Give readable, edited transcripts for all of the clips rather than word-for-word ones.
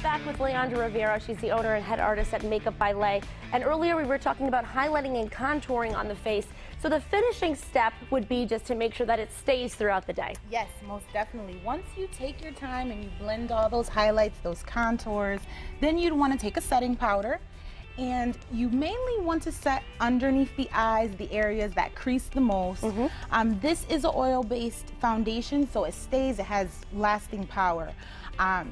back with Leandra Rivera. She's the owner and head artist at Makeup by Lay. And earlier we were talking about highlighting and contouring on the face. So the finishing step would be just to make sure that it stays throughout the day. Yes, most definitely. Once you take your time and you blend all those highlights, those contours, then you'd want to take a setting powder. And you mainly want to set underneath the eyes, the areas that crease the most. This is an oil-based foundation, so it stays, it has lasting power.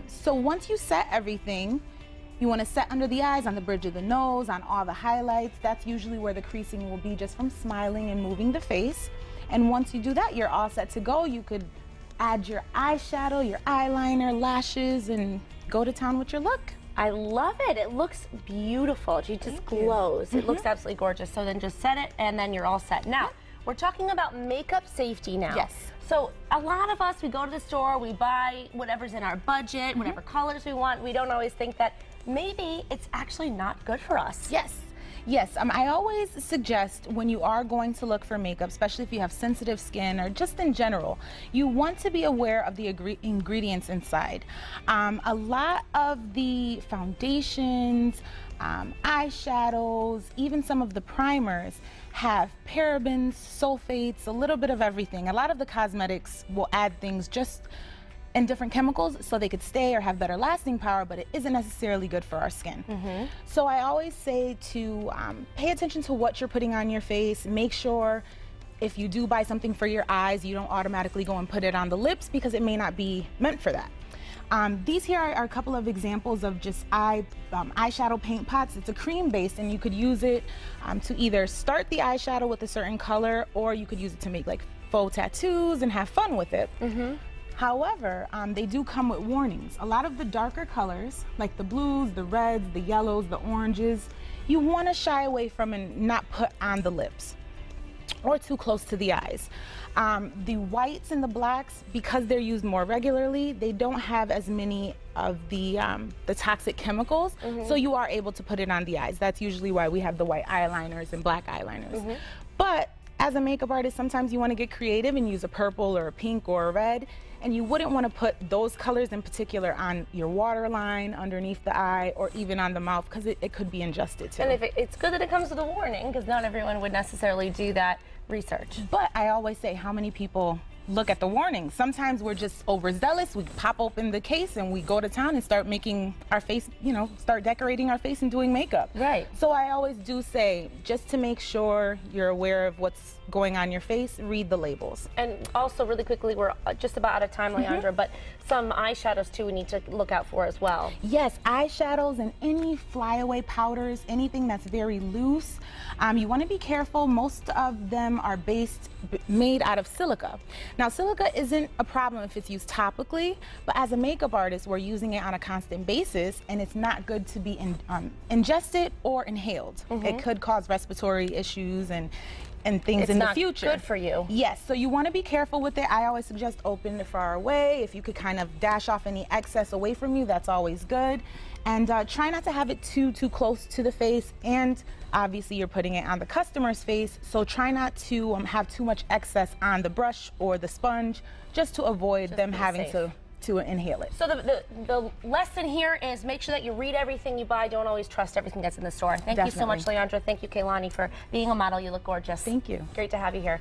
So once you set everything, you want to set under the eyes, on the bridge of the nose, on all the highlights. That's usually where the creasing will be, just from smiling and moving the face. And once you do that, you're all set to go. You could add your eyeshadow, your eyeliner, lashes, and go to town with your look. I love it. It looks beautiful. She just glows. It looks absolutely gorgeous. So then just set it and then you're all set. Now, we're talking about makeup safety now. Yes. So a lot of us, we go to the store, we buy whatever's in our budget, whatever colors we want. We don't always think that maybe it's actually not good for us. Yes. Yes, I always suggest when you are going to look for makeup, especially if you have sensitive skin or just in general, you want to be aware of the ingredients inside. A lot of the foundations, eyeshadows, even some of the primers have parabens, sulfates, a little bit of everything. A lot of the cosmetics will add things just and different chemicals so they could stay or have better lasting power, but it isn't necessarily good for our skin. So I always say to pay attention to what you're putting on your face. Make sure if you do buy something for your eyes, you don't automatically go and put it on the lips because it may not be meant for that. These here are a couple of examples of just eyeshadow paint pots. It's a cream based and you could use it to either start the eyeshadow with a certain color, or you could use it to make like faux tattoos and have fun with it. However, they do come with warnings. A lot of the darker colors, like the blues, the reds, the yellows, the oranges, you want to shy away from and not put on the lips or too close to the eyes. The whites and the blacks, because they're used more regularly, they don't have as many of the toxic chemicals, so you are able to put it on the eyes. That's usually why we have the white eyeliners and black eyeliners. But as a makeup artist, sometimes you want to get creative and use a purple or a pink or a red, and you wouldn't want to put those colors in particular on your waterline, underneath the eye, or even on the mouth, because it could be ingested too. And if it's good that it comes with a warning, because not everyone would necessarily do that research. But I always say, how many people look at the warnings? Sometimes we're just overzealous. We pop open the case and we go to town and start making our face, start decorating our face and doing makeup. Right. So I always do say, just to make sure you're aware of what's going on your face, read the labels. And also, really quickly, we're just about out of time, Leandra, but some eyeshadows too we need to look out for as well. Yes, eyeshadows and any flyaway powders, anything that's very loose. You want to be careful. Most of them are made out of silica. Now, silica isn't a problem if it's used topically, but as a makeup artist, we're using it on a constant basis, and it's not good to be ingested or inhaled. It could cause respiratory issues and things in the future. It's not good for you. Yes, so you want to be careful with it. I always suggest open it far away. If you could kind of dash off any excess away from you, that's always good. And try not to have it too close to the face, and obviously you're putting it on the customer's face, so try not to have too much excess on the brush or the sponge, just to avoid them having to inhale it. So the lesson here is make sure that you read everything you buy. Don't always trust everything that's in the store. Thank you so much, Leandra. Thank you, Kaylani, for being a model. You look gorgeous. Thank you. Great to have you here.